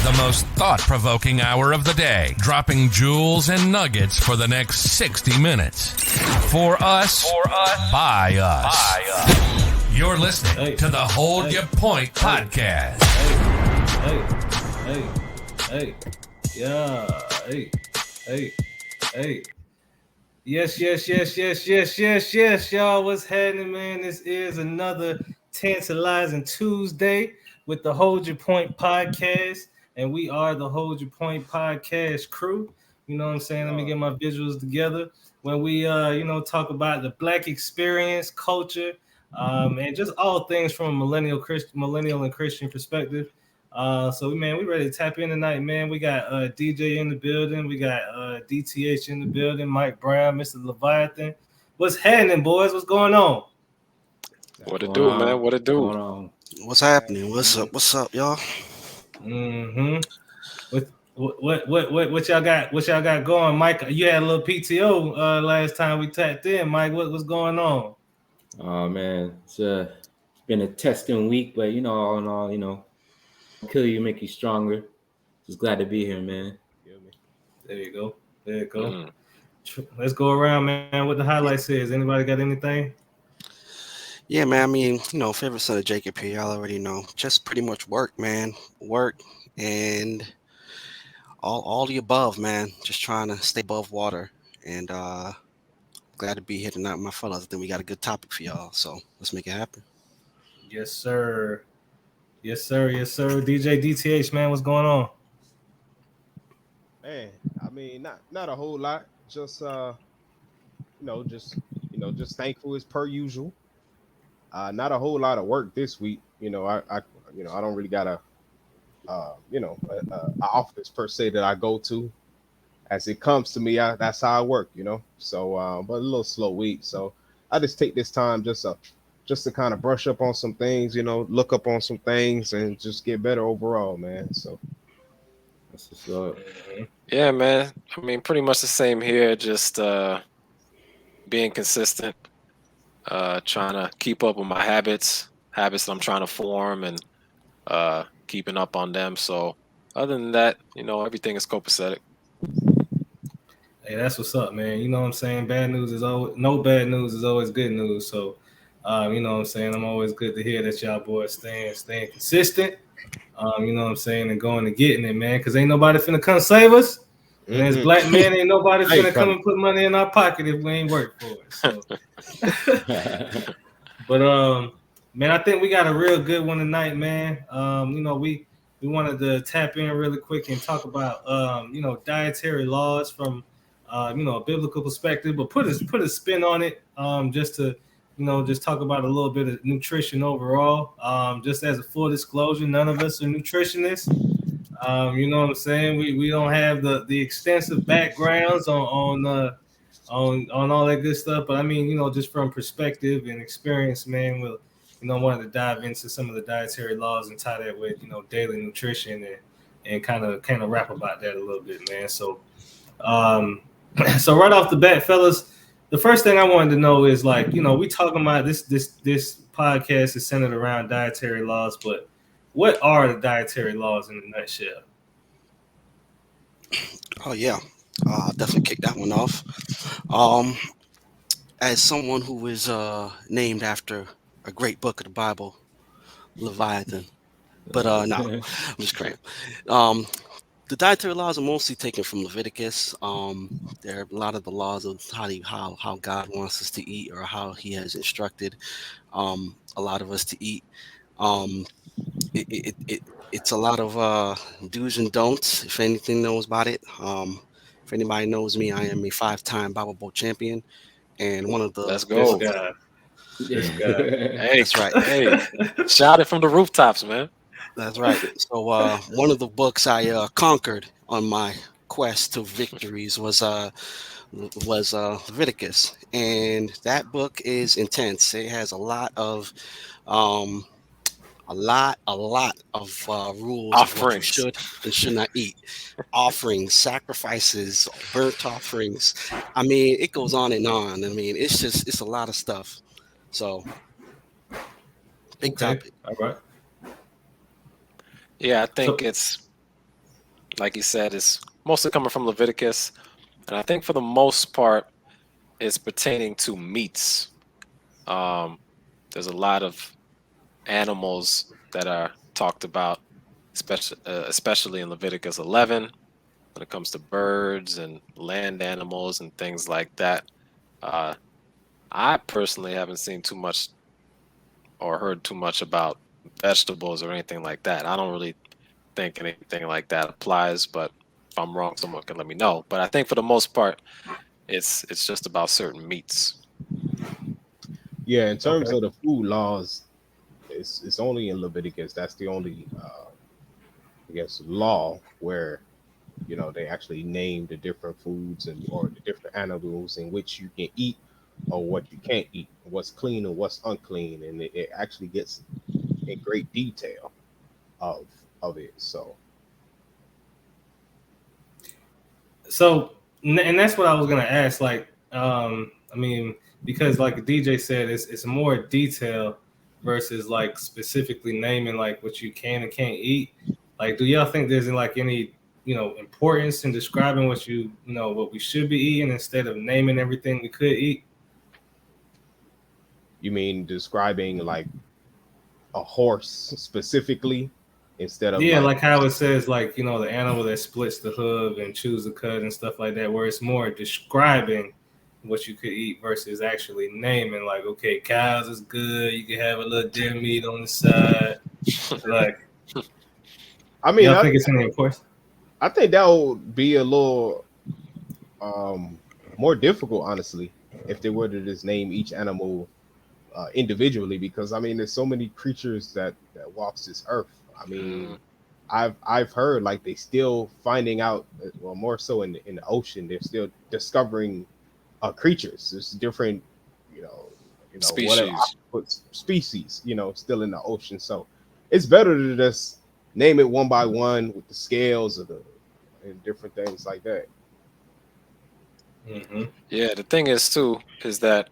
the most thought-provoking hour of the day, dropping jewels and nuggets for the next 60 minutes. For us, by us. You're listening to the Hold Your Point podcast. Yes, y'all. What's happening, man? This is another tantalizing Tuesday with the Hold Your Point podcast, and we are the Hold Your Point podcast crew. You know what I'm saying? Let me get my visuals together. When we, talk about the Black experience, culture, and just all things from a millennial and Christian perspective. So we ready to tap in tonight, man. We got DJ in the building, we got DTH in the building, Mike Brown, Mr. Leviathan. What's happening, boys? What's going on? What it do, man? What it do? What's happening? What's up, y'all? What y'all got? What y'all got going, Mike? You had a little PTO last time we tapped in, Mike. What's going on? Oh man, it's been a testing week, but all in all, kill you, make you stronger. Just glad to be here, man. There you go. Let's go around, man. What the highlights is? Anybody got anything? Yeah, man. I mean, favorite son of Jacob here. Y'all already know. Just pretty much work, man. Work and all the above, man. Just trying to stay above water. And glad to be here tonight, my fellas. I think we got a good topic for y'all. So let's make it happen. Yes, sir. DJ DTH, man, what's going on? Man, I mean, not a whole lot. Just just thankful as per usual. Not a whole lot of work this week. I don't really got a office per se that I go to. As it comes to me, that's how I work. So but a little slow week. So I just take this time just to kind of brush up on some things, look up on some things and just get better overall, man. So that's what's up. Yeah, man. I mean, pretty much the same here. Just being consistent, trying to keep up with my habits that I'm trying to form, and keeping up on them. So other than that, everything is copacetic. Hey, that's what's up, man. You know what I'm saying? No bad news is always good news. So you know what I'm saying? I'm always good to hear that y'all boys staying consistent. You know what I'm saying? And going and getting it, man. Because ain't nobody finna come save us. And as black men, ain't nobody finna come and put money in our pocket if we ain't work for it. So. But man, I think we got a real good one tonight, man. We wanted to tap in really quick and talk about dietary laws from a biblical perspective, but put a spin on it, just to just talk about a little bit of nutrition overall. Just as a full disclosure, none of us are nutritionists. You know what I'm saying? We don't have the extensive backgrounds on all that good stuff. But I mean, just from perspective and experience, man, we'll wanted to dive into some of the dietary laws and tie that with daily nutrition and kind of rap about that a little bit, man. So so right off the bat, fellas, the first thing I wanted to know is, like, we talking about this podcast is centered around dietary laws, but what are the dietary laws in a nutshell? Oh yeah, I'll definitely kick that one off. As someone who is named after a great book of the Bible, Leviathan, but no, I'm just crazy. The dietary laws are mostly taken from Leviticus. There are a lot of the laws of how God wants us to eat, or how He has instructed a lot of us to eat. It's a lot of do's and don'ts. If anything knows about it, if anybody knows me, I am a 5-time Bible Bowl champion, and one of the Let's go. This guy. Hey, that's right. Hey, shout it from the rooftops, man. That's right. So one of the books I conquered on my quest to victories was Leviticus, and that book is intense. It has a lot of rules of what you should and should not eat. Offerings, sacrifices, burnt offerings. I mean, it goes on and on. I mean, it's a lot of stuff. So big topic. All right. Yeah, I think it's like you said, is mostly coming from Leviticus, and I think for the most part, it's pertaining to meats. There's a lot of animals that are talked about, especially in Leviticus 11, when it comes to birds and land animals and things like that. Uh, I personally haven't seen too much or heard too much about vegetables or anything like that. I don't really think anything like that applies, but if I'm wrong, someone can let me know. But I think for the most part, it's just about certain meats. Yeah, in terms Okay. of the food laws, it's only in Leviticus. That's the only I guess law where they actually name the different foods and or the different animals in which you can eat or what you can't eat, what's clean and what's unclean, and it actually gets in great detail of it. So So, and that's what I was gonna ask. Like, I mean, because like DJ said, it's more detail versus like specifically naming like what you can and can't eat. Like, do y'all think there's like any importance in describing what we should be eating instead of naming everything we could eat? you mean describing like a horse specifically instead of Yeah, like like how it says like the animal that splits the hoof and chews the cud and stuff like that, where it's more describing what you could eat versus actually naming like, okay, cows is good, you can have a little deer meat on the side. Like, I mean, y'all think it's any importance? I think that would be a little more difficult, honestly, if they were to just name each animal individually, because I mean, there's so many creatures that walks this earth. I mean, I've heard like they still finding out, well, more so in the ocean, they're still discovering creatures. There's different, you know, whatever Species. species, still in the ocean. So it's better to just name it one by one with the scales and different things like that. Mm-hmm. Yeah, the thing is too is that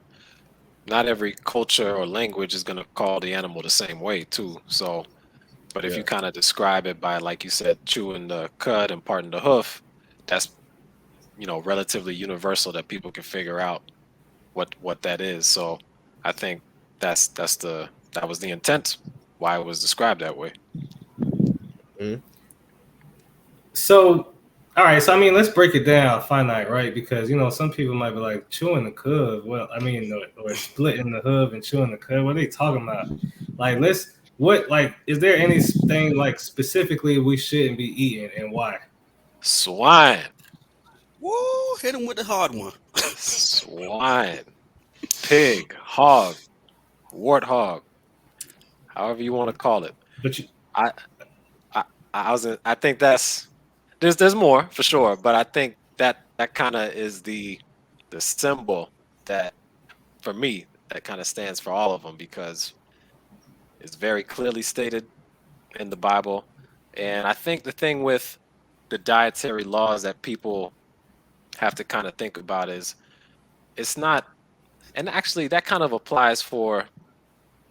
not every culture or language is going to call the animal the same way too. So, but if Yeah. you kind of describe it by, like you said, chewing the cud and parting the hoof, that's relatively universal that people can figure out what that is. So I think that was the intent why it was described that way. Mhm. So, all right. So, I mean, let's break it down finite, right? Because some people might be like chewing the cud. Well, I mean, or splitting the hoof and chewing the cud. What are they talking about? Like, is there anything like specifically we shouldn't be eating and why? Swine, Woo! Hit him with the hard one. swine, pig, hog, warthog, however you want to call it. But you, I I think there's more for sure, but I think that kind of is the symbol that for me that kind of stands for all of them because it's very clearly stated in the Bible. And I think the thing with the dietary laws that people have to kind of think about is it's not, and actually that kind of applies for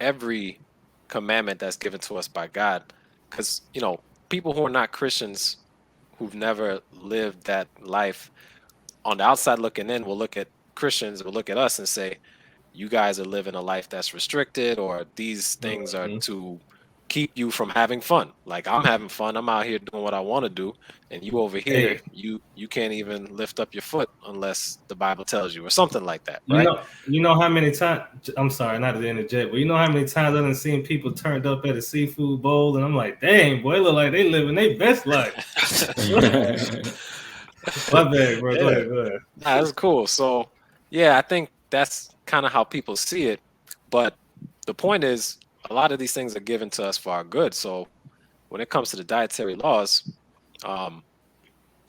every commandment that's given to us by God. Because, people who are not Christians, who've never lived that life, on the outside looking in, will look at Christians, will look at us and say, you guys are living a life that's restricted, or these things are Mhm. to keep you from having fun. Like I'm having fun, I'm out here doing what I want to do, and you over here, Hey, you can't even lift up your foot unless the Bible tells you, or something like that, you right? know, you know how many times? I'm sorry, not to interject, but you know how many times I've seen people turned up at a seafood bowl, and I'm like, dang, boy, it look like they living their best life. My bad, bro. Go Yeah, ahead, go ahead. nah, that's cool. So yeah, I think that's kind of how people see it. But the point is, a lot of these things are given to us for our good. So when it comes to the dietary laws, um,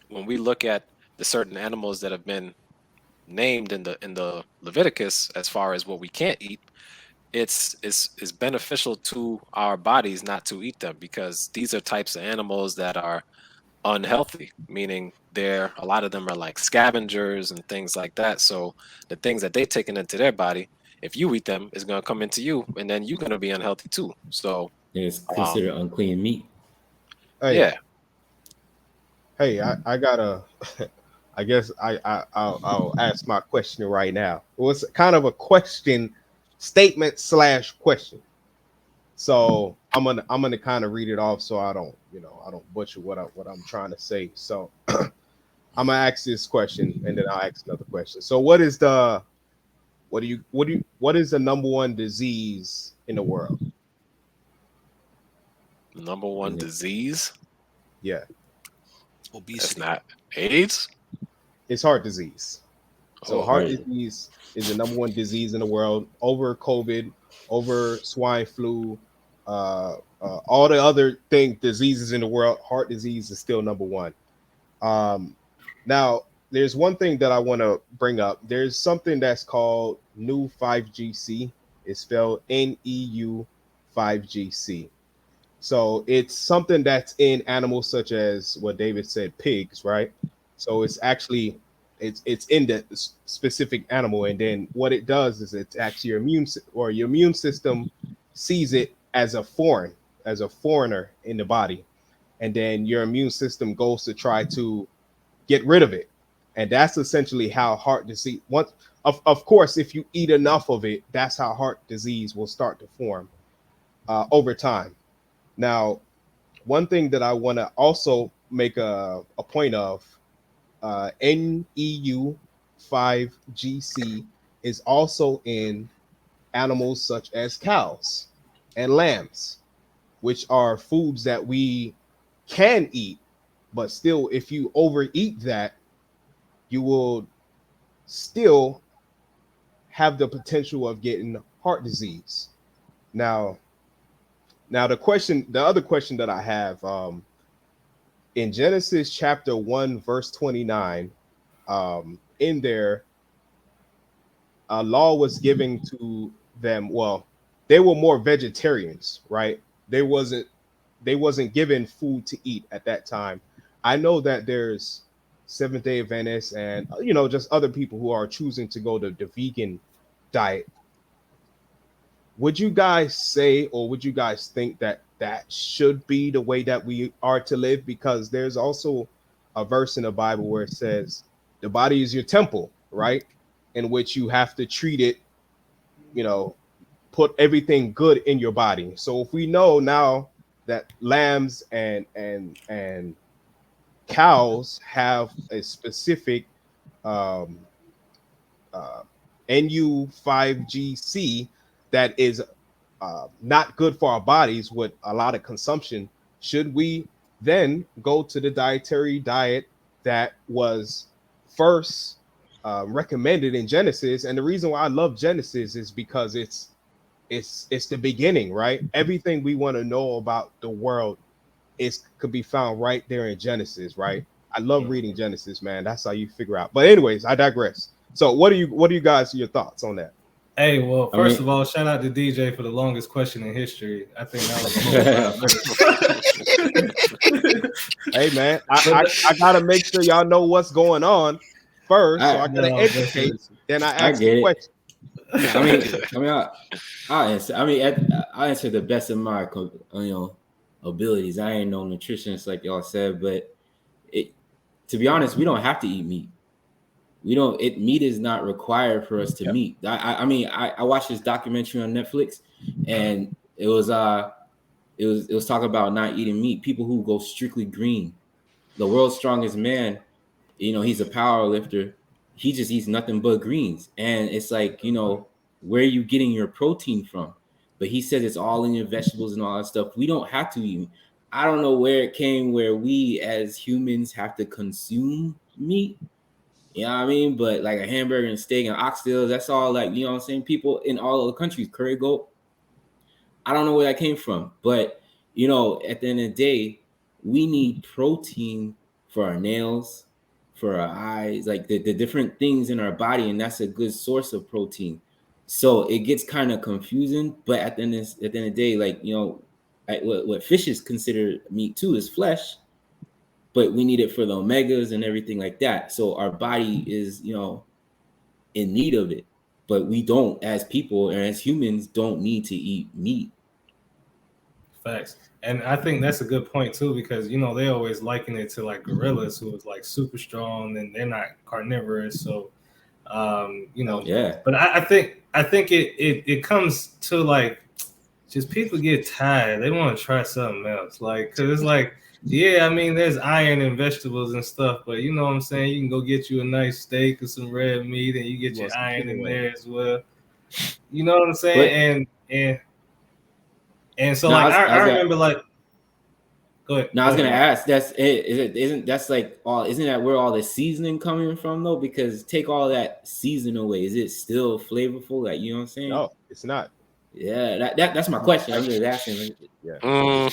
when we look at the certain animals that have been named in the Leviticus as far as what we can't eat, it's beneficial to our bodies not to eat them because these are types of animals that are unhealthy, meaning a lot of them are like scavengers and things like that. So the things that they've taken into their body, if you eat them, is going to come into you, and then you're going to be unhealthy too. So It's um, considered unclean meat. Hey, yeah, Hey, I gotta. I guess I'll ask my question right now. It was kind of a question, statement slash question. So I'm gonna kind of read it off so I don't butcher what I'm trying to say. So I'm gonna ask this question and then I'll ask another question. So what is the number one disease in the world? Number one disease? Yeah, That's Obesity. not AIDS. it's heart disease. So Oh, heart Right. disease is the number one disease in the world over COVID, over swine flu, all the other diseases in the world. Heart disease is still number one. Um, Now, there's one thing that I want to bring up. There's something that's called new 5GC. It's spelled NEU 5GC. So it's something that's in animals such as what David said, pigs, right? So it's actually it's in the specific animal, and then what it does is it's actually your immune system sees it as a foreigner in the body, and then your immune system goes to try to get rid of it. And that's essentially how heart disease once of course, if you eat enough of it, that's how heart disease will start to form over time. Now, one thing that I want to also make a point of, NEU 5GC is also in animals such as cows and lambs, which are foods that we can eat, but still, if you overeat that, you will still have the potential of getting heart disease. Now, the other question that I have, in Genesis chapter 1, verse 29, in there, a law was given to them. Well, they were more vegetarians, right? They wasn't given food to eat at that time. I know that there's Seventh Day Adventists and just other people who are choosing to go to the vegan diet. Would you guys say, or would you guys think that that should be the way that we are to live? Because there's also a verse in the Bible where it says the body is your temple, right? In which you have to treat it, you know, put everything good in your body. So if we know now that lambs and cows have a specific um, uh, NU5GC that is not good for our bodies with a lot of consumption, should we then go to the dietary diet that was first recommended in Genesis? And the reason why I love Genesis is because it's the beginning, right? Everything we want to know about the world is could be found right there in Genesis, right? I love reading Genesis, man. That's how you figure out. But anyways, I digress. So what do you guys your thoughts on that? Hey, well, I first mean, of all, shout out to DJ for the longest question in history. I think that was a whole 5 minutes. Hey man, I gotta make sure y'all know what's going on first, so I I gotta No, that's educate. it. Then I I ask the get it. question. I mean, I answer. I mean, I answer the best of my abilities. I ain't no nutritionist like y'all said, but it to be honest, we don't have to eat meat. We don't. Meat is not required for us to meet. I mean, I watched this documentary on Netflix, and it was talking about not eating meat. People who go strictly green. The world's strongest man, he's a power lifter. He just eats nothing but greens. And it's like, where are you getting your protein from? But he says it's all in your vegetables and all that stuff. We don't have to eat. I don't know where it came where we as humans have to consume meat. You know what I mean? But like a hamburger and steak and oxtails, that's all like, you know what I'm saying? People in all of the countries, curry goat, I don't know where that came from, but at the end of the day, we need protein for our nails, for our eyes, like the different things in our body, and that's a good source of protein. So it gets kind of confusing, but at the end of the day, like what fish is considered meat too is flesh, but we need it for the omegas and everything like that. So our body is in need of it, but we don't, as people and as humans, don't need to eat meat. Facts. And I think that's a good point too, because you know they always liken it to like gorillas who is like super strong and they're not carnivorous. So you know, Yeah. but I think it comes to like just people get tired. They want to try something else. Like, cause it's like, yeah, I mean, there's iron in vegetables and stuff, but you know what I'm saying? You can go get you a nice steak or some red meat and you get your iron in there as well. You know what I'm saying? And so No, like I remember like go ahead. No, I was gonna ask. That's it. Isn't that's like all? Isn't that where all the seasoning coming from though? Because take all that season away, is it still flavorful? Like, you know what I'm saying? No, it's not. Yeah, that's my question. I'm just asking. Yeah. No.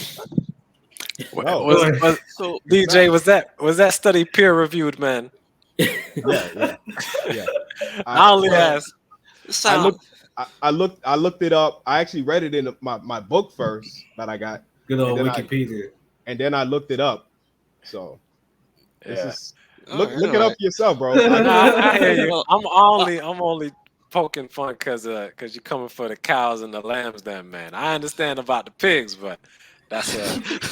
So DJ, was that study peer reviewed, man? Yeah. I only asked. I looked it up. I actually read it in my book first that I got. Good old Wikipedia. And then I looked it up. So Yeah. Look it up yourself, bro. I hear you. I'm only poking fun because you're coming for the cows and the lambs, then, man. I understand about the pigs, but that's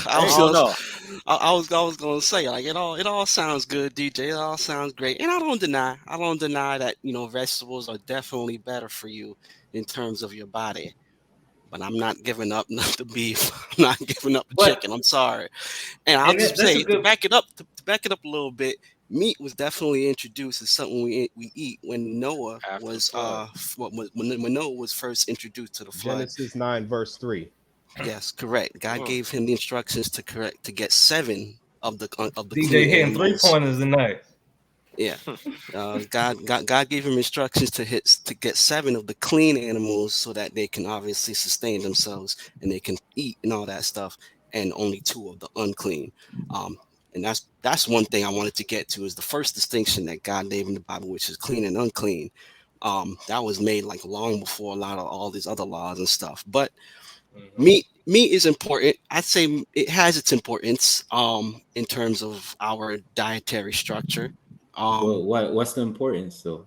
I was gonna say, like, it all sounds good, DJ. It all sounds great, and I don't deny that, you know, vegetables are definitely better for you in terms of your body. But I'm not giving up the beef. I'm not giving up the chicken. I'm sorry. And I'll just say, to back it up a little bit, meat was definitely introduced as something we eat when Noah was when Noah was first introduced to the flood. Genesis 9 verse 3. Yes, correct. God gave him the instructions to get 7 of the DJ hitting 3-pointers tonight. Yeah, God gave him instructions to get 7 of the clean animals so that they can obviously sustain themselves and they can eat and all that stuff, and only 2 of the unclean. And that's one thing I wanted to get to, is the first distinction that God gave in the Bible, which is clean and unclean. That was made like long before a lot of all these other laws and stuff. But meat is important. I'd say it has its importance in terms of our dietary structure. Well, what's the importance though?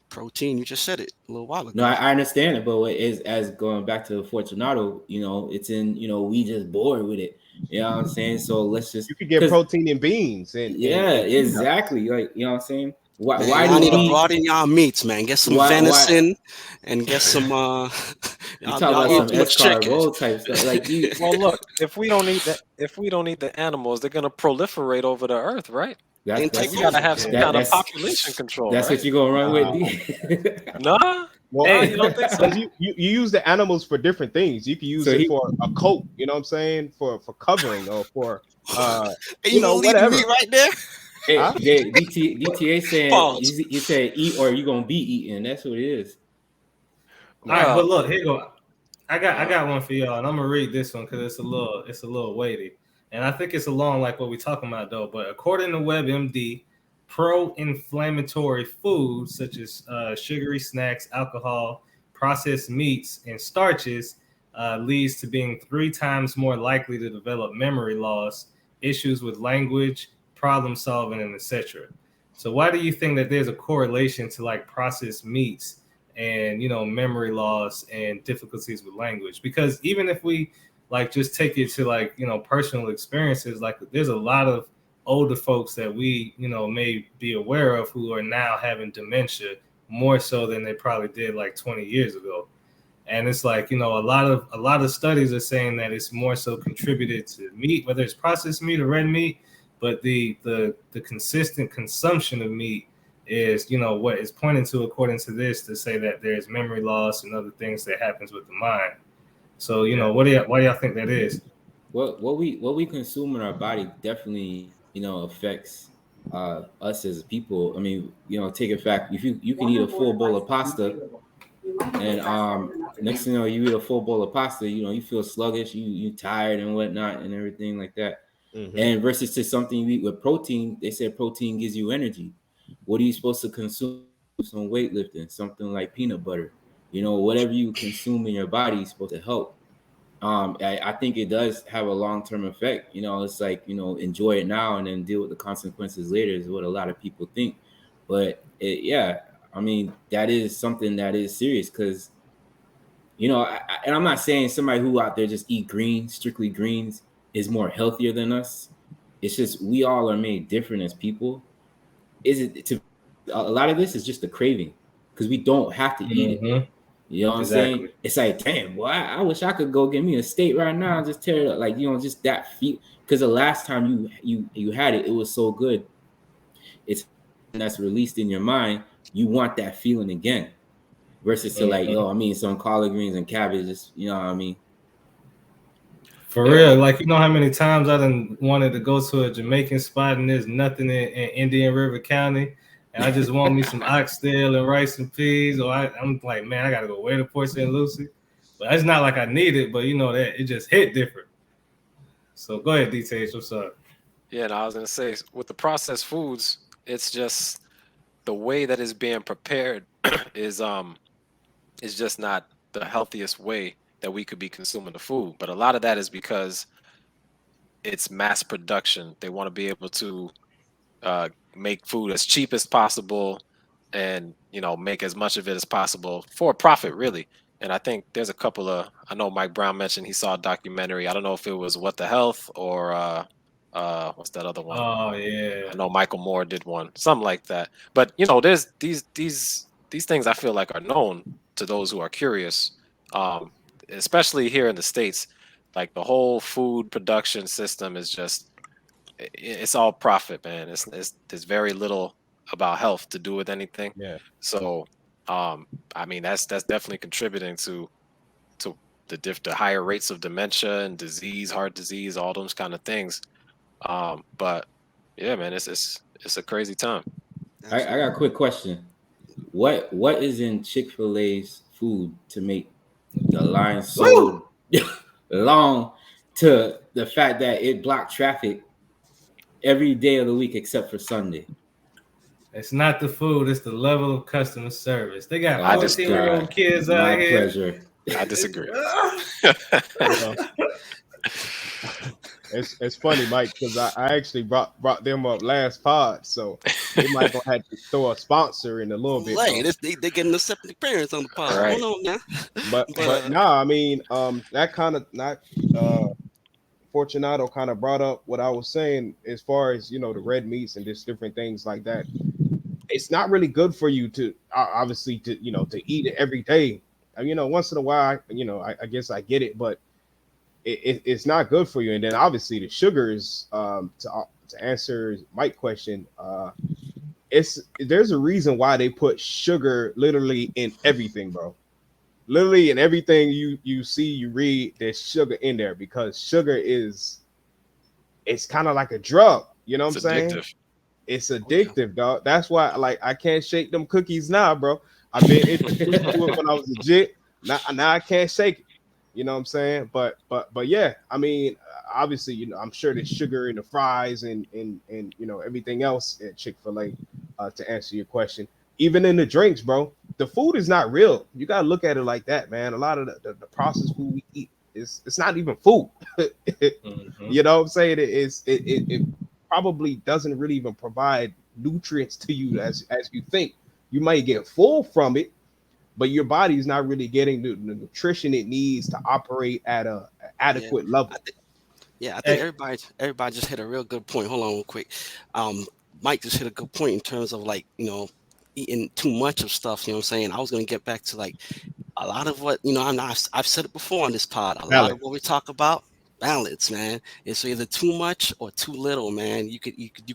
Protein. You just said it a little while ago. No, I understand it, but what is, as going back to Fortunato, you know, it's in, you know, we just bored with it. You know what I'm saying? So let's just, you could get protein in beans and exactly. Like, you know what I'm saying? Why do you need to broaden y'all meats, man? Get some venison and get some you talk about some escargot type stuff. Like, well, look, if we don't eat the animals, they're gonna proliferate over the earth, right? We gotta have some kind of population control. That's right? what you're gonna run with. Nah. Well, you don't think so? You use the animals for different things. You can use it for a coat, you know what I'm saying, for covering, or for you know, whatever. Me right there. Hey, DTA saying you said eat or you gonna be eating. That's what it is. All right, but look, here you go. I got one for y'all, and I'm gonna read this one because it's a little weighty, and I think it's along like what we're talking about though. But according to WebMD, pro-inflammatory foods such as sugary snacks, alcohol, processed meats, and starches leads to being 3 times more likely to develop memory loss, issues with language, problem solving, and etc. So why do you think that there's a correlation to like processed meats and, you know, memory loss and difficulties with language? Because even if we like just take it to like, you know, personal experiences, like there's a lot of older folks that we, you know, may be aware of who are now having dementia more so than they probably did like 20 years ago. And it's like, you know, a lot of studies are saying that it's more so contributed to meat, whether it's processed meat or red meat. But the consistent consumption of meat is, you know, what is pointing to, according to this, to say that there's memory loss and other things that happens with the mind. So, you know, why do y'all think that is? What we consume in our body definitely, you know, affects us as people. I mean, you know, take a fact. If you can eat a full bowl of pasta, and next thing you know, you eat a full bowl of pasta, you know, you feel sluggish, you tired and whatnot and everything like that. Mm-hmm. And versus to something you eat with protein, they said protein gives you energy. What are you supposed to consume? Some weightlifting, something like peanut butter. You know, whatever you consume in your body is supposed to help. I think it does have a long-term effect. You know, it's like, you know, enjoy it now and then deal with the consequences later is what a lot of people think. But I mean, that is something that is serious because You know, and I'm not saying somebody who out there just eat greens, strictly greens, is more healthier than us. It's just we all are made different as people. Is it to a lot of this is just the craving because we don't have to eat it. Mm-hmm. You know what I'm saying? Exactly. It's like, damn, boy, I wish I could go get me a steak right now and just tear it up. Like, you know, just that feel. Because the last time you had it, it was so good. It's that's released in your mind. You want that feeling again. Versus to like, yo, I mean, some collard greens and cabbages. You know what I mean? For real, like, you know how many times I done wanted to go to a Jamaican spot and there's nothing in Indian River County, and I just want me some oxtail and rice and peas, or I'm like, man, I gotta go way to Port St. Lucie. But it's not like I need it, but you know that it just hit different. So go ahead, DTH. I'm sorry. Yeah, and I was gonna say with the processed foods, it's just the way that it's being prepared is just not the healthiest way that we could be consuming the food. But a lot of that is because it's mass production. They want to be able to make food as cheap as possible and, you know, make as much of it as possible for a profit, really. And I think there's a couple of, I know Mike Brown mentioned he saw a documentary. I don't know if it was What the Health or what's that other one? Oh yeah. I know Michael Moore did one, something like that. But you know, there's these things I feel like are known to those who are curious, um, especially here in the States. Like the whole food production system is just it's all profit, man. It's there's very little about health to do with anything. Yeah. So I mean that's definitely contributing to the higher rates of dementia and disease, heart disease, all those kind of things. But yeah, man, it's a crazy time. I got a quick question. What is in Chick-fil-A's food to make the line so long to the fact that it blocked traffic every day of the week except for Sunday? It's not the food, it's the level of customer service. They got I just 14-year-old kids out My here. pleasure. I disagree. It's funny, Mike, because I actually brought them up last pod, so they might gonna have to throw a sponsor in a little bit. Right, they getting the septic appearance on the pod. Right. Hold on now. But nah, I mean, that kind of not Fortunato kind of brought up what I was saying as far as, you know, the red meats and just different things like that. It's not really good for you to obviously to, you know, to eat it every day. You know, once in a while, you know, I guess I get it, but it's not good for you. And then obviously the sugars, to answer Mike's question, there's a reason why they put sugar literally in everything, bro. Literally in everything you see, you read, there's sugar in there because sugar it's kind of like a drug. You know what I'm saying? Addictive. It's addictive, dog. That's why, like, I can't shake them cookies now, bro. I've been introduced to it when I was legit. Now I can't shake it. You know what I'm saying? But yeah, I mean, obviously, you know, I'm sure there's sugar in the fries and you know everything else at Chick-fil-A. To answer your question, even in the drinks, bro, the food is not real. You gotta look at it like that, man. A lot of the processed food we eat it's not even food. You know what I'm saying? It probably doesn't really even provide nutrients to you as you think. You might get full from it, but your body is not really getting the nutrition it needs to operate at a adequate level. I think everybody just hit a real good point. Hold on real quick. Mike just hit a good point in terms of, like, you know, eating too much of stuff. You know what I'm saying? I was going to get back to, like, a lot of what, you know, I've said it before on this pod. Lot of what we talk about, balance, man. It's either too much or too little, man. You could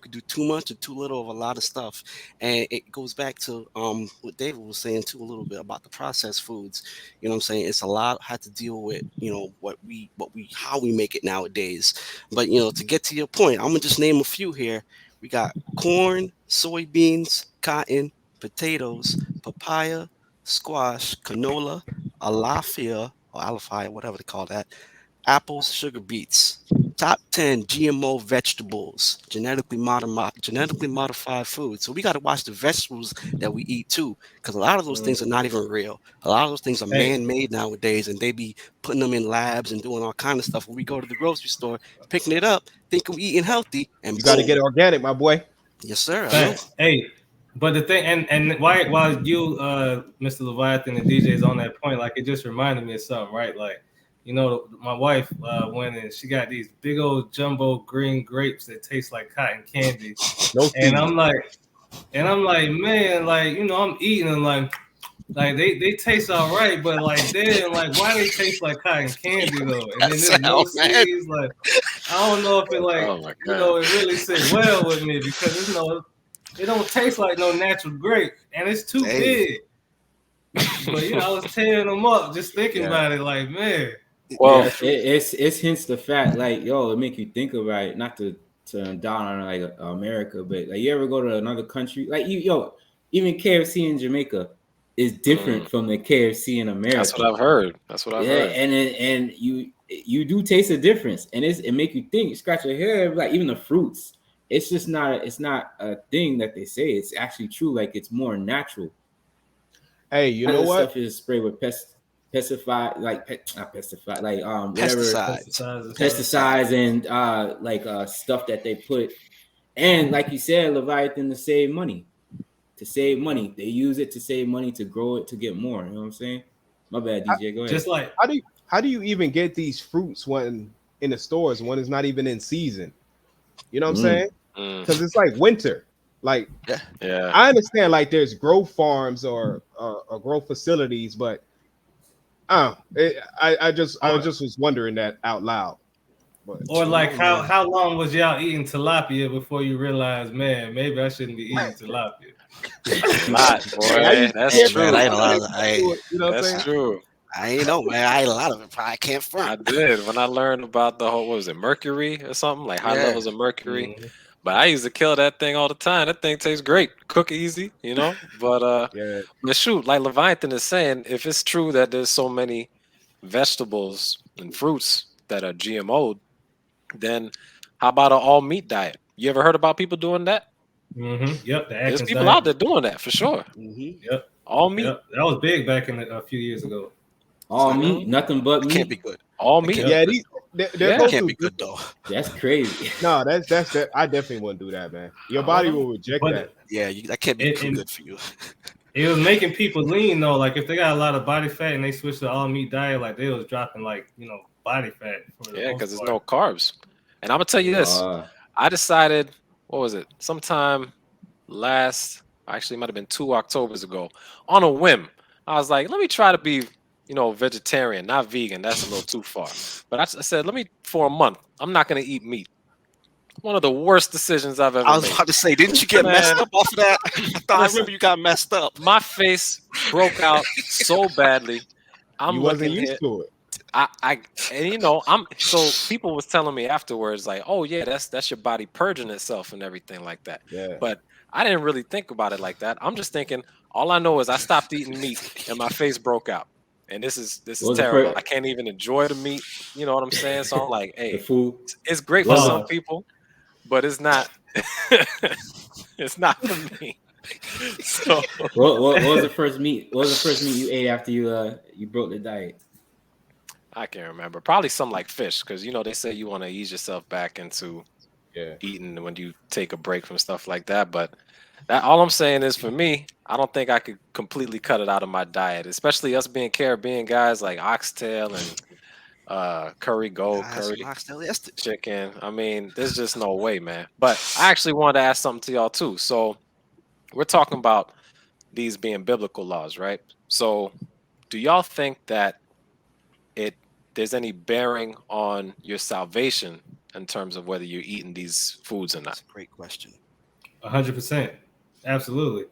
do too much or too little of a lot of stuff. And it goes back to what David was saying too a little bit about the processed foods. You know what I'm saying? It's a lot had to deal with, you know, how we make it nowadays. But, you know, to get to your point, I'm gonna just name a few here. We got corn, soybeans, cotton, potatoes, papaya, squash, canola, alafia, whatever they call that, apples, sugar beets. Top 10 GMO vegetables, genetically modified food. So we got to watch the vegetables that we eat too, because a lot of those things are not even real. A lot of those things are man-made nowadays, and they be putting them in labs and doing all kind of stuff. When we go to the grocery store, picking it up, thinking we eating healthy, and you got to get organic, my boy. Yes, sir. Hey, But the thing, and why while you, Mr. Leviathan and DJ is on that point, like it just reminded me of something, right? Like, you know, my wife went and she got these big old jumbo green grapes that taste like cotton candy, No and season. I'm like, man, like, you know, I'm eating them like they taste all right, but like damn, like why they taste like cotton candy though? And then there's no Sound, man. seeds, like I don't know if it like Oh my you know God. it really sit well with me because it's no. It don't taste like no natural grape, and it's too Hey. big. But you know, I was tearing them up just thinking Yeah. about it. Like, man, Well, it's hints the fact, like, yo, it make you think about it, not to turn down on like America, but like you ever go to another country, like even KFC in Jamaica is different from the KFC in America. that's what I've heard. That's what I've heard. And you do taste a difference, and it make you think, scratch your head, like even the fruits. It's just not a thing that they say. It's actually true. Like it's more natural. Hey, you know what? Stuff is sprayed with pesticide, like not pesticide, like whatever pesticides and stuff that they put. And like you said, Leviathan, to save money. They use it to save money, to grow it, to get more. You know what I'm saying? My bad, DJ. Go ahead. just like How do you even get these fruits when in the stores when it's not even in season? You know what I'm saying? Because it's like winter. Like, Yeah. I understand like there's grow farms or grow facilities, but I just was wondering that out loud. But or like how long was y'all eating tilapia before you realized, man, maybe I shouldn't be eating tilapia? Not, boy. That's true. Man, I ain't allowed to, you know what I'm saying? That's true. I ain't know, man. I ate a lot of it. I can't front. I did when I learned about the whole, what was it, mercury or something, like high levels of mercury. But I used to kill that thing all the time. That thing tastes great, cook easy, you know. But but shoot, like Leviathan is saying, if it's true that there's so many vegetables and fruits that are GMO'd, then how about an all meat diet? You ever heard about people doing that? Yep, the There's Atkins people diet. out there doing that for sure. Yep, All meat. yep, that was big back in a few years ago. All meat, nothing but It meat. can't be good. All meat. Yeah, they're It can't be good though. That's crazy. No, that's that. I definitely wouldn't do that, man. Your body will reject But that. Yeah, that can't be too good for you. It was making people lean though. Like if they got a lot of body fat and they switched to all meat diet, like they was dropping like body fat. Yeah, because there's no carbs. And I'm gonna tell you this: I decided, what was it? Sometime actually, it might have been 2 Octobers ago, on a whim. I was like, let me try to be, vegetarian, not vegan. That's a little too far. But I said, for a month, I'm not gonna eat meat. One of the worst decisions I've ever made. I was about to say, didn't you get messed up off of that? I remember you got messed up. My face broke out so badly. You wasn't used to it. So people was telling me afterwards, like, oh yeah, that's your body purging itself and everything like that. Yeah. But I didn't really think about it like that. I'm just thinking, all I know is I stopped eating meat and my face broke out. And this is terrible. I can't even enjoy the meat. You know what I'm saying? So I'm like, hey, the food. It's great for some people, but it's not. It's not for me. So what was the first meat? What was the first meat you ate after you broke the diet? I can't remember. Probably something like fish, because they say you want to ease yourself back into eating when you take a break from stuff like that. But all I'm saying is, for me, I don't think I could completely cut it out of my diet, especially us being Caribbean guys, like oxtail and curry goat, curry chicken. I mean, there's just no way, man. But I actually wanted to ask something to y'all too. So we're talking about these being biblical laws, right? So do y'all think that there's any bearing on your salvation in terms of whether you're eating these foods or not? That's a great question. 100%. Absolutely.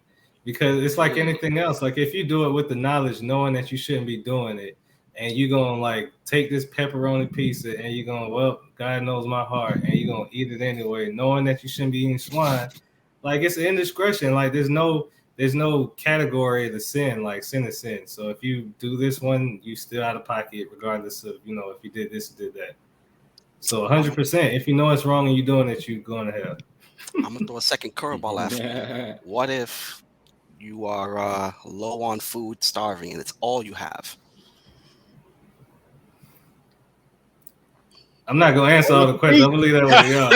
Because it's like anything else. Like if you do it with the knowledge, knowing that you shouldn't be doing it, and you're going to like take this pepperoni pizza and you're going, well, God knows my heart, and you're going to eat it anyway, knowing that you shouldn't be eating swine, like it's an indiscretion. Like there's no category of the sin, like sin is sin. So if you do this one, you still out of pocket, regardless of, if you did this or did that. So 100%, if you know it's wrong and you're doing it, you're going to hell. I'm going to throw a second curveball after you. What if you are low on food, starving, and it's all you have? I'm not gonna answer all the questions. I'm gonna leave that with y'all.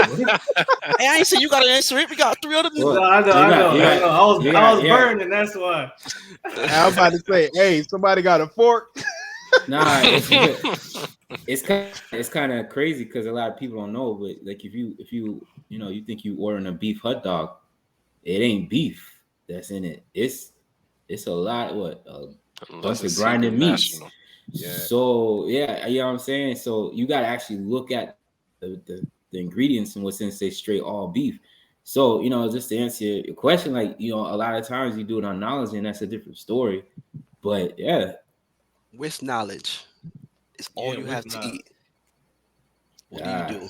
Hey, I ain't saying you gotta answer it. We got 3 other No, people. I know. I was burning. That's why. I'm about to say, hey, somebody got a fork. Nah, it's kind of crazy because a lot of people don't know. But like, if you you think you ordering a beef hot dog, it ain't beef that's in it. It's a lot. Bunch of grinded meats. Yeah. So yeah, you know what I'm saying. So you got to actually look at the ingredients and what's in, say, straight all beef. So just to answer your question, like a lot of times you do it on knowledge, and that's a different story. But yeah, with knowledge, it's all you have to eat. What do you do?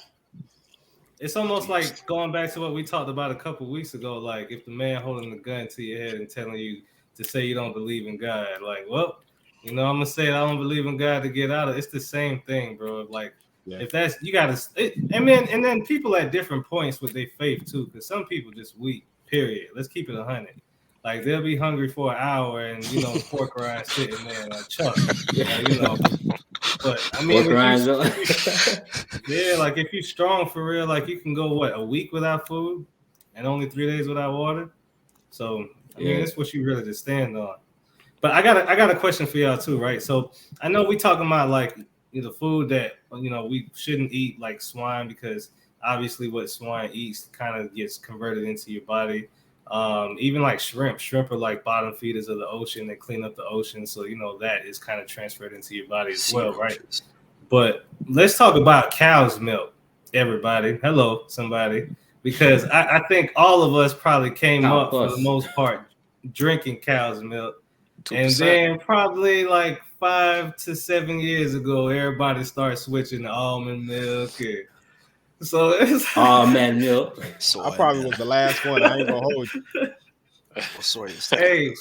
It's almost like going back to what we talked about a couple weeks ago. Like if the man holding the gun to your head and telling you to say you don't believe in God, like, well, I'm gonna say I don't believe in God to get out of it. It's the same thing, bro. Like if that's you gotta, and then people at different points with their faith too, because some people just weak. Period. Let's keep it 100. Like they'll be hungry for an hour, and pork rinds sitting there like Chuck, But I mean, like if you're strong for real, like you can go a week without food, and only 3 days without water. So I mean, that's what you really just stand on. But I got a question for y'all too, right? So I know we talking about like the food that we shouldn't eat, like swine, because obviously what swine eats kind of gets converted into your body. Even like shrimp are like bottom feeders of the ocean. They clean up the ocean, so that is kind of transferred into your body as well, right? But let's talk about cow's milk, everybody. Hello, somebody, because I think all of us probably came up for the most part drinking cow's milk, 2%. And then probably like 5 to 7 years ago, everybody started switching to almond milk. So it's almond milk. I probably was the last one. I ain't gonna hold you. Hey,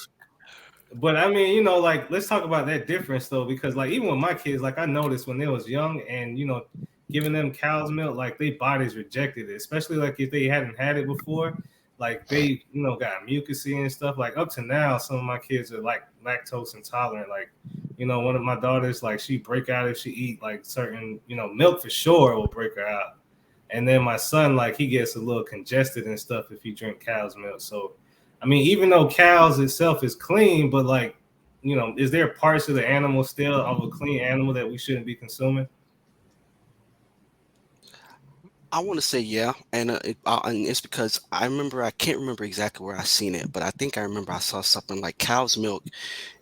but I mean, like let's talk about that difference though, because like even with my kids, like I noticed when they was young and giving them cow's milk, like their bodies rejected it, especially like if they hadn't had it before, like they got mucusy and stuff. Like up to now, some of my kids are like lactose intolerant. Like one of my daughters, like she break out if she eat like certain milk for sure will break her out. And then my son, like he gets a little congested and stuff if he drink cow's milk. So I mean, even though cows itself is clean, but like, is there parts of the animal still of a clean animal that we shouldn't be consuming? I want to say yeah, and it's because I can't remember exactly where I seen it, but I think I remember I saw something like cow's milk.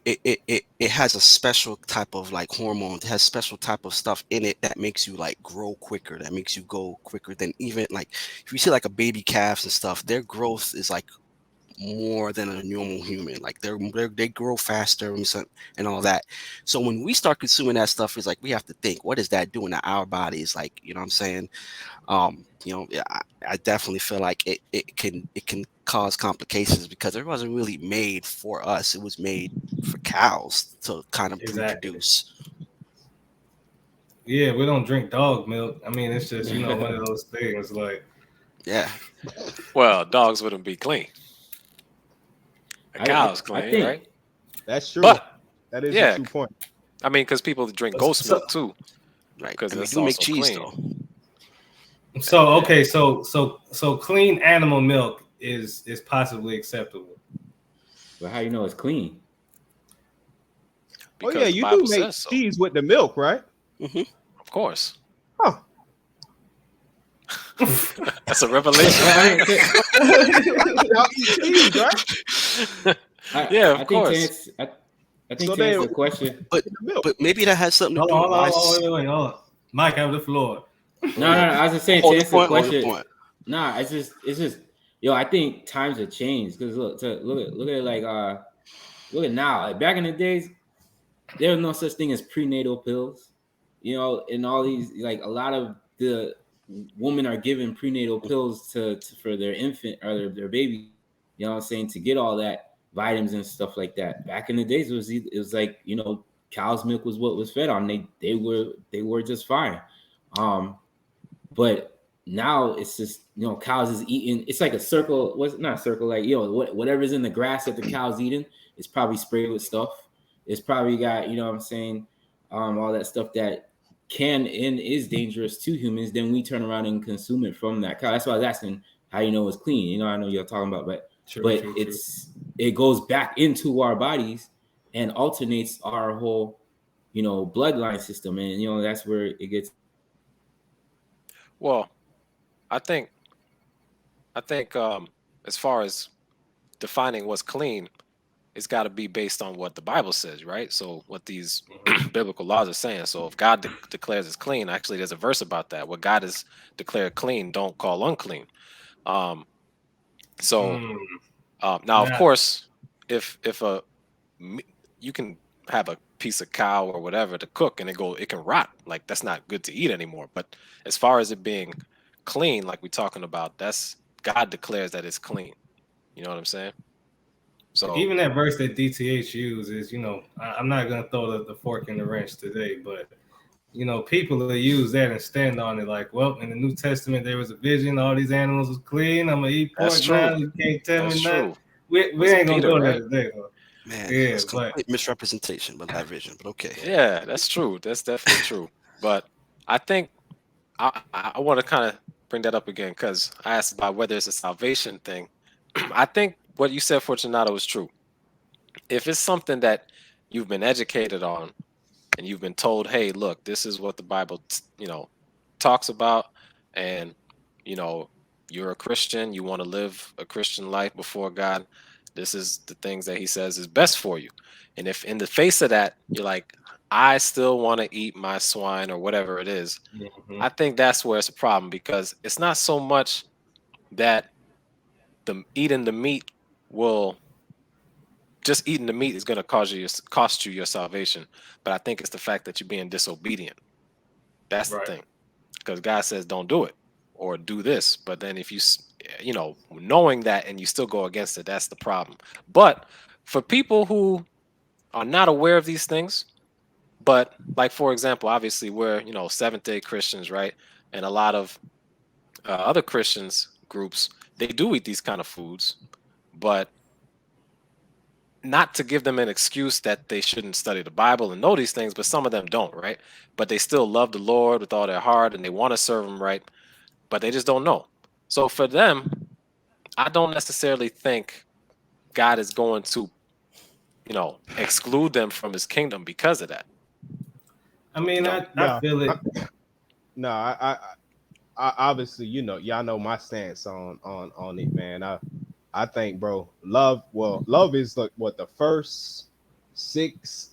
It has a special type of like hormone. It has special type of stuff in it that makes you like grow quicker. That makes you go quicker than even like if you see like a baby calves and stuff. Their growth is like more than a normal human. Like they grow faster and all that. So when we start consuming that stuff, it's like we have to think, what is that doing to our bodies? Like, what I'm saying? I definitely feel like it can cause complications because it wasn't really made for us. It was made for cows to kind of reproduce. Yeah, we don't drink dog milk. I mean, it's just one of those things. Like, yeah. Well, dogs wouldn't be clean. A cow's clean, right? That's true. But, that is a true point. I mean, because people drink ghost milk too, right? Because we do make cheese clean. Though. So okay, so clean animal milk is possibly acceptable. But how you know it's clean? Because yeah, you do make cheese with the milk, right? Mm-hmm. Of course. Huh. That's a revelation. Y'all eat cheese, right? Of course. I think so to answer the question, but maybe that has something to do. Hold on. Mike, have the floor. No. I was just saying to answer the question. Nah, it's just. I think times have changed because look at like look at now. Like back in the days, there was no such thing as prenatal pills. And all these like a lot of the women are given prenatal pills to for their infant or their baby. You know what I'm saying, to get all that vitamins and stuff like that. Back in the days, it was like cow's milk was what was fed on. They were just fine. But now it's just cows is eating. It's like a circle. What's not a circle? Like whatever's in the grass that the cow's eating is probably sprayed with stuff. It's probably got what I'm saying, all that stuff that can and is dangerous to humans, then we turn around and consume it from that cow. That's why I was asking how you know it's clean. You know, I know you're talking about, but True, it goes back into our bodies and alternates our whole, you know, bloodline system, and you know that's where it gets. Well, I think as far as defining what's clean, it's got to be based on what the Bible says, right? So what these biblical laws are saying. So if God declares it's clean, actually there's a verse about that. What God has declared clean, don't call unclean. Um, so now, of Nah. course, if you can have a piece of cow or whatever to cook and it can rot, like that's not good to eat anymore. But as far as it being clean, like we're talking about, that's God declares that it's clean. You know what I'm saying? So Even that verse that DTH uses, you know, I'm not gonna throw the fork in the wrench today, but you know, people that use that and stand on it, like, well, in the New Testament there was a vision, all these animals was clean. I'm gonna eat pork that's true. now. You can't tell That's me true. nothing. We Was it ain't gonna Peter, go right? there today, though. Man, Yeah, that's but complete misrepresentation of that vision. But okay. Yeah, that's true. That's definitely true. But I think I want to kind of bring that up again because I asked about whether it's a salvation thing. I think what you said, Fortunato, is true. If it's something that you've been educated on and you've been told, hey, look, this is what the Bible, talks about, and you know, you're a Christian, you want to live a Christian life before God, this is the things that He says is best for you. And if in the face of that, you're like, I still want to eat my swine or whatever it is, I think that's where it's a problem because it's not so much that eating the meat will just eating the meat is going to cost you your salvation, but I think it's the fact that you're being disobedient. That's the right. thing, because God says don't do it or do this, but then if knowing that and you still go against it, that's the problem. But for people who are not aware of these things, but like for example, obviously we're Seventh-day Christians, right? And a lot of other Christians groups, they do eat these kind of foods, but not to give them an excuse that they shouldn't study the Bible and know these things, but some of them don't, right? But they still love the Lord with all their heart and they want to serve Him, right? But they just don't know. So for them, I don't necessarily think God is going to, exclude them from His kingdom because of that. I mean, No. I feel it. I obviously, y'all know my stance on it, man. I think, bro, love is like what the first six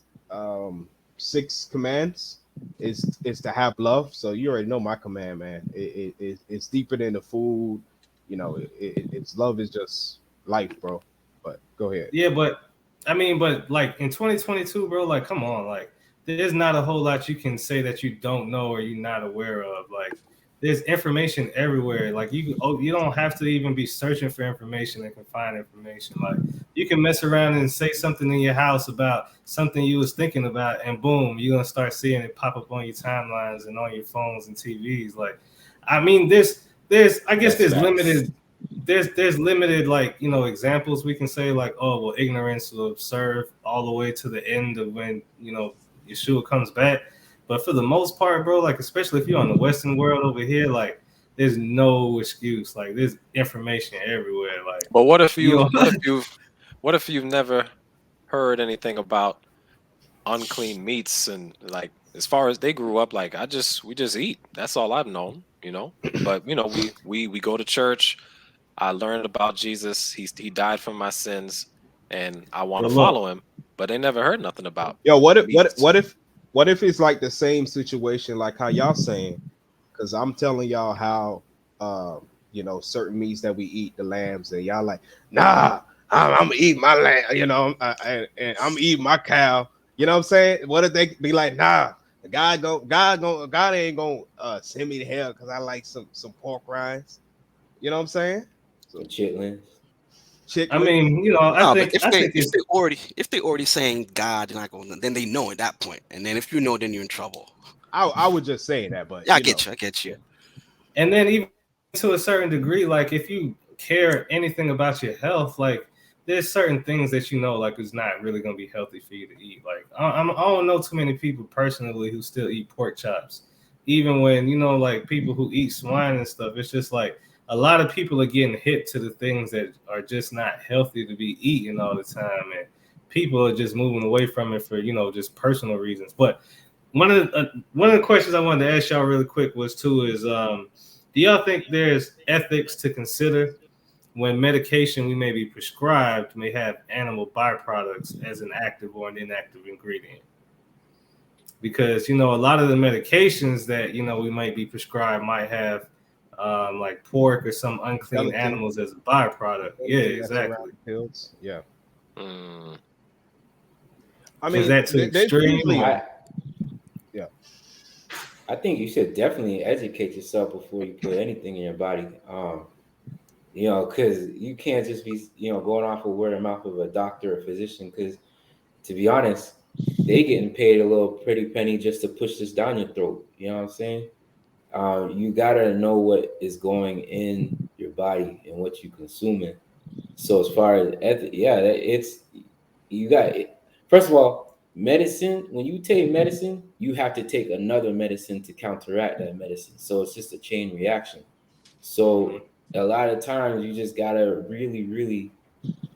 commands is to have love. So you already know my command, man. It's deeper than the food. It's love is just life, bro. But go ahead. Yeah, but I mean, but like in 2022, bro, like come on, like there's not a whole lot you can say that you don't know or you're not aware of. Like there's information everywhere. Like you don't have to even be searching for information and can find information. Like you can mess around and say something in your house about something you was thinking about, and boom, you're gonna start seeing it pop up on your timelines and on your phones and TVs. Like, I mean, there's I guess there's limited. There's limited examples we can say like, oh well, ignorance will serve all the way to the end of when Yeshua comes back. But for the most part, bro, like especially if you're on the Western world over here, like there's no excuse. Like there's information everywhere. Like, but what if you've never heard anything about unclean meats and like as far as they grew up, like we just eat. That's all I've known, But we go to church. I learned about Jesus. He died for my sins, and I want to follow Him. But they never heard nothing about. Yo, what if it's like the same situation like how y'all saying? Because I'm telling y'all how certain meats that we eat, the lambs, and y'all like, nah, I'm eating my lamb, and I'm eating my cow. You know what I'm saying? What if they be like, nah, God ain't gonna send me to hell because I like some pork rinds. You know what I'm saying? So chitlins. I mean, I think if they already saying God, they're not going, then they know at that point. And then if you know, then you're in trouble. I would just say that, but yeah, I get you. And then even to a certain degree, like if you care anything about your health, like there's certain things that like it's not really gonna be healthy for you to eat. Like I don't know too many people personally who still eat pork chops. even when, you know, like people who eat swine and stuff, it's just like a lot of people are getting hit to the things that are just not healthy to be eaten all the time, and people are just moving away from it for, you know, just personal reasons. But one of the questions I wanted to ask y'all really quick was too is, do y'all think there's ethics to consider when medication we may be prescribed may have animal byproducts as an active or an inactive ingredient? Because, you know, a lot of the medications that, you know, we might be prescribed might have like pork or some unclean animals as a byproduct. Yeah, exactly. Pills. Yeah. I mean, is that too extreme? Yeah. I think you should definitely educate yourself before you put anything in your body. You know, because you can't just be, you know, going off of word of mouth of a doctor or physician. Because to be honest, they getting paid a little pretty penny just to push this down your throat. You know what I'm saying? You gotta know what is going in your body and what you consuming. So as far as it's you got it. First of all, medicine. When you take medicine, you have to take another medicine to counteract that medicine. So it's just a chain reaction. So a lot of times you just gotta really, really,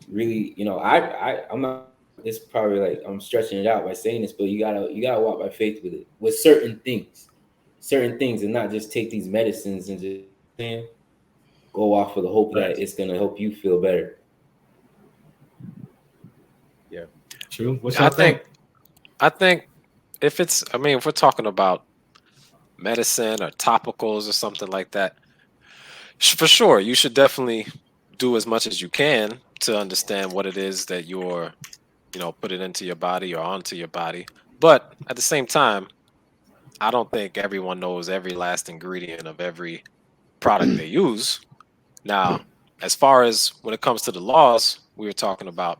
really, you know, I'm not. It's probably like I'm stretching it out by saying this, but you gotta walk by faith with it with certain things, and not just take these medicines and just go off with the hope that it's gonna help you feel better. Yeah, true. I think if it's, I mean, if we're talking about medicine or topicals or something like that, for sure, you should definitely do as much as you can to understand what it is that you're, you know, put it into your body or onto your body. But at the same time, I don't think everyone knows every last ingredient of every product they use. Now, as far as when it comes to the laws, we were talking about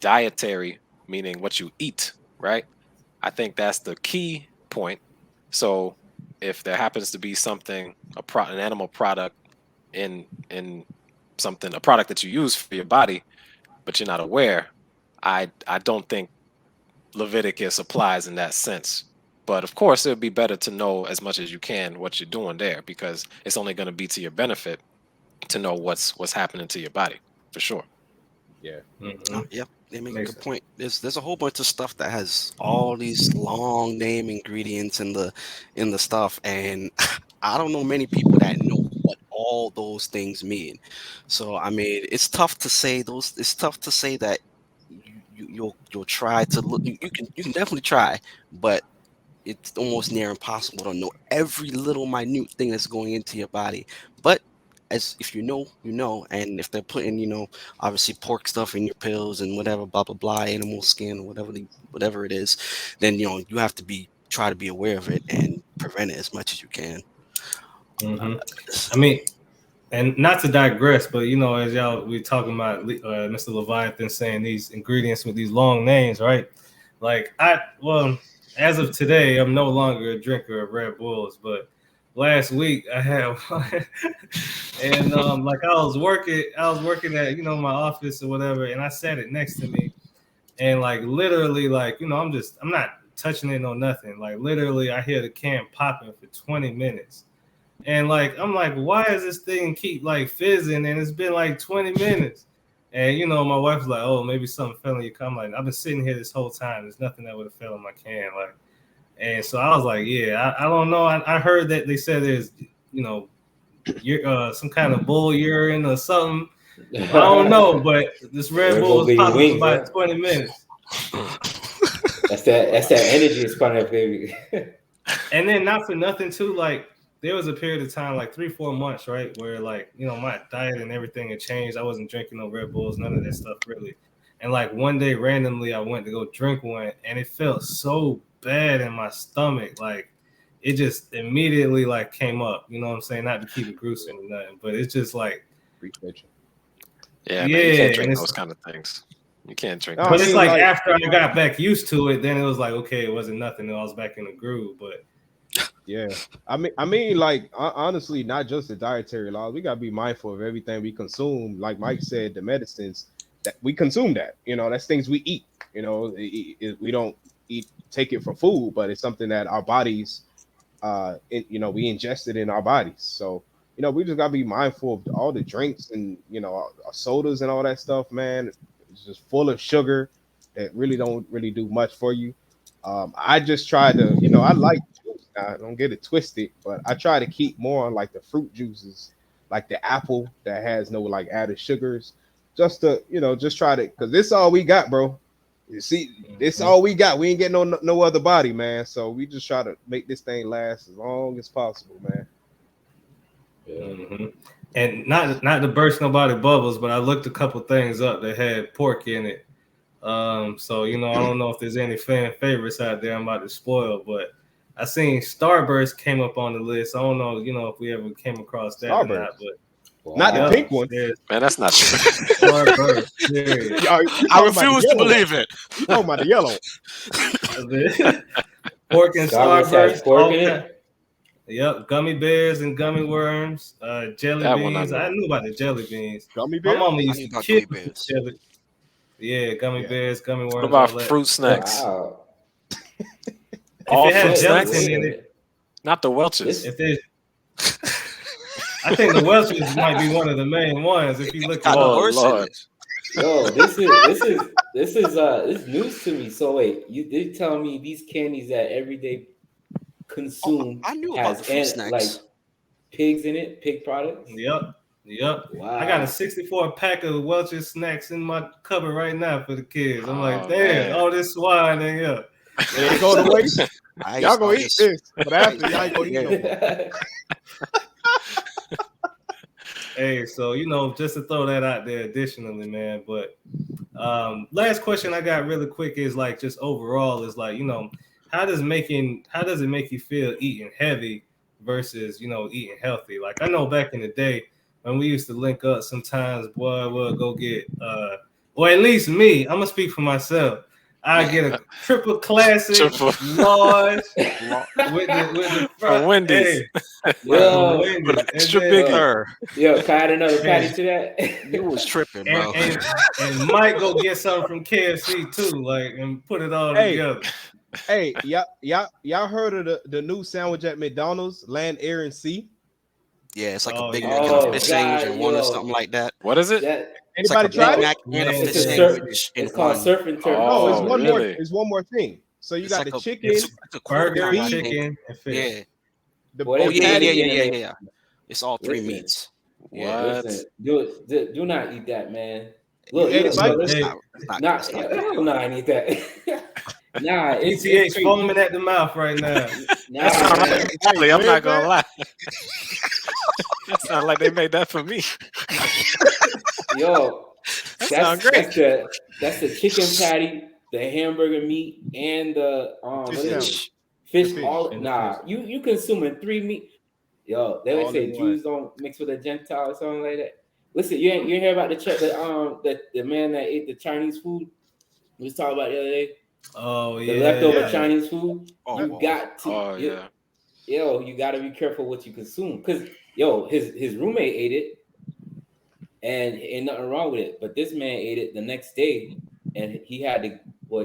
dietary, meaning what you eat, right? I think that's the key point. So if there happens to be something, an animal product in something, a product that you use for your body, but you're not aware, I don't think Leviticus applies in that sense. But of course, it would be better to know as much as you can what you're doing there, because it's only going to be to your benefit to know what's happening to your body, for sure. Yeah. Yep, they make a good point. There's a whole bunch of stuff that has all these long name ingredients in the stuff, and I don't know many people that know what all those things mean. So I mean, it's tough to say those. It's tough to say that you'll try to look. You can definitely try, but it's almost near impossible to know every little minute thing that's going into your body. But as if you know, you know, and if they're putting, you know, obviously pork stuff in your pills and whatever, blah blah blah, animal skin, whatever it is, then you know you have to try to be aware of it and prevent it as much as you can. I mean, and not to digress, but you know, as we talking about Mr. Leviathan saying these ingredients with these long names, right? Like as of today, I'm no longer a drinker of Red Bulls, but last week I had one, and like I was working at, you know, my office or whatever, and I sat it next to me, and like literally, like, you know, I'm not touching it or nothing. Like literally, I hear the can popping for 20 minutes. And like, I'm like, why is this thing keep like fizzing? And it's been like 20 minutes. And you know, my wife's like, oh, maybe something fell in your can. I'm like, I've been sitting here this whole time. There's nothing that would have fell in my can. Like, and so I was like, yeah, I don't know. I heard that they said there's, you know, some kind of bull urine or something. I don't know, but this Red Bull was popping for about 20 minutes. That's that energy is kind of baby. And then not for nothing too, like, there was a period of time, like 3-4 months, right, where like, you know, my diet and everything had changed. I wasn't drinking no Red Bulls, none of that stuff really. And like one day randomly I went to go drink one, and it felt so bad in my stomach. Like it just immediately like came up, you know what I'm saying? Not to keep it gruesome or nothing, but it's just like, yeah, man, you can't drink those kind of things. You can't drink. But it's like after I got back used to it, then it was like, okay, it wasn't nothing. I was back in the groove, but yeah, I mean, like honestly, not just the dietary laws. We gotta be mindful of everything we consume. Like Mike said, the medicines that we consume, that, you know, that's things we eat. You know, we don't take it for food, but it's something that our bodies we ingest it in our bodies. So, we just gotta be mindful of all the drinks and our sodas and all that stuff, man. It's just full of sugar that really don't do much for you. I just try to, I like juice. Now, don't get it twisted, but I try to keep more on like the fruit juices, like the apple that has no like added sugars, just to, just try to, because this all we got, bro. You see, this all we got. We ain't getting no other body, man. So we just try to make this thing last as long as possible, man. Mm-hmm. And not to burst nobody bubbles, but I looked a couple things up that had pork in it. So I don't know if there's any fan favorites out there I'm about to spoil, but I seen Starburst came up on the list. I don't know, if we ever came across that Starburst. or not, but not the pink one. Man, that's not true. Starburst. I refuse to believe it. Oh, about the yellow. Pork and Starburst. Pork in it. Yep, gummy bears and gummy worms, jelly That one beans. I I knew about the jelly beans. Gummy My bears. mama used to kill jelly. Yeah, gummy bears, gummy worms. What about all that. fruit snacks? Wow. All it had fruit snacks? gelatin in it, Not the Welch's. if there's, I think the Welch's might be one of the main ones. If you look at Oh, Lord. Yo, this is news to me. So wait, you did tell me these candies that everyday consume I knew about the fruit snacks. like pigs in it, pig products. Yep. Wow. I got a 64 pack of Welch's snacks in my cupboard right now for the kids. I'm like, Oh, damn, man. all this swine in here. They go to waste. Y'all gonna eat this, but after y'all ain't gonna eat no more. Hey, so just to throw that out there additionally, man. But last question I got really quick is like just overall is like, how does it make you feel eating heavy versus eating healthy? Like I know back in the day when we used to link up sometimes, boy, we'll go get or at least me, I'm gonna speak for myself. I get a triple classic large with the From Wendy's. Yo, Wendy's. Extra And big. yo, can I add another patty to that? You was tripping, bro. and Mike go get something from KFC too, like and put it all together. Hey, y'all heard of the new sandwich at McDonald's, Land, Air, and Sea? Yeah, it's like Oh, a Big yeah. Mac and Oh, a fish sandwich in one or yo. something like that. What is it? That, It's Anybody like a tried Big it? Mac and a Man, fish it's sandwich in it's called one. surf and turf. Oh, No, it's one more. really? It's one more thing. So you It's got like the a- chicken, it's like a Burger, quarter pound, I think. chicken, and fish. Yeah. the What Oh is yeah, patty yeah. in it? It's all three Listen. meats. What? Listen, do not eat that, man. You ate it, Mike? It's Hey, not, it's not, Nah, it's not hell no, I need that. Nah, it's ETH crazy. foaming at the mouth right now. Nah, That sounds man. like Charlie, I'm Hey, not man. gonna lie. That sounds like they made that for me. Yo, That sounds great. That's the chicken patty, the hamburger meat, and the what is it? Fish. Fish. Fish. All And nah, fish. you consuming 3 meat. Yo, they would All say in Jews don't mix with a Gentile or something like that. Listen, you ain't hear about the man that ate the Chinese food we was talking about the other day? Oh The yeah, leftover yeah. Chinese food. You got to Oh yeah. yo, you got to be careful what you consume because yo, his roommate ate it, and ain't nothing wrong with it. But this man ate it the next day, and he had to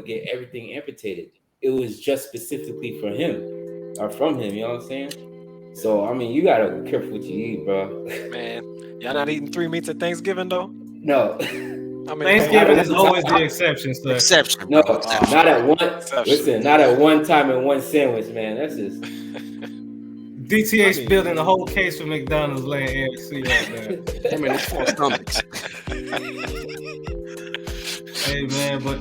get everything amputated. It was just specifically for him or from him. You know what I'm saying? So I mean, you gotta be careful what you eat, bro. Man, y'all not eating 3 meats at Thanksgiving though? No, I mean, Thanksgiving is always the exception, sir. exception. no, Bro. Exception. not at one. Exception. Listen, not at one time in one sandwich, man. That's just. DTH building a whole case for McDonald's laying AFC right now. I mean, it's four stomachs. Hey man, but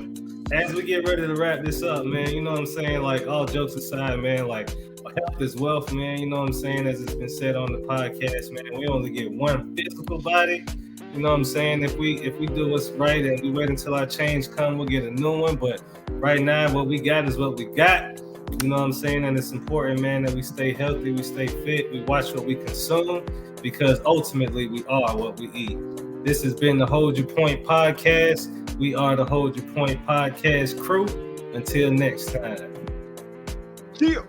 as we get ready to wrap this up, man, you know what I'm saying? Like all jokes aside, man, like health is wealth, man. You know what I'm saying? As it's been said on the podcast, man, we only get one physical body. You know what I'm saying? If we do what's right and we wait until our change come, we'll get a new one. But right now, what we got is what we got. You know what I'm saying? And it's important, man, that we stay healthy, we stay fit, we watch what we consume, because ultimately we are what we eat. This has been the Hold Your Point podcast. We are the Hold Your Point podcast crew. Until next time. Yeah.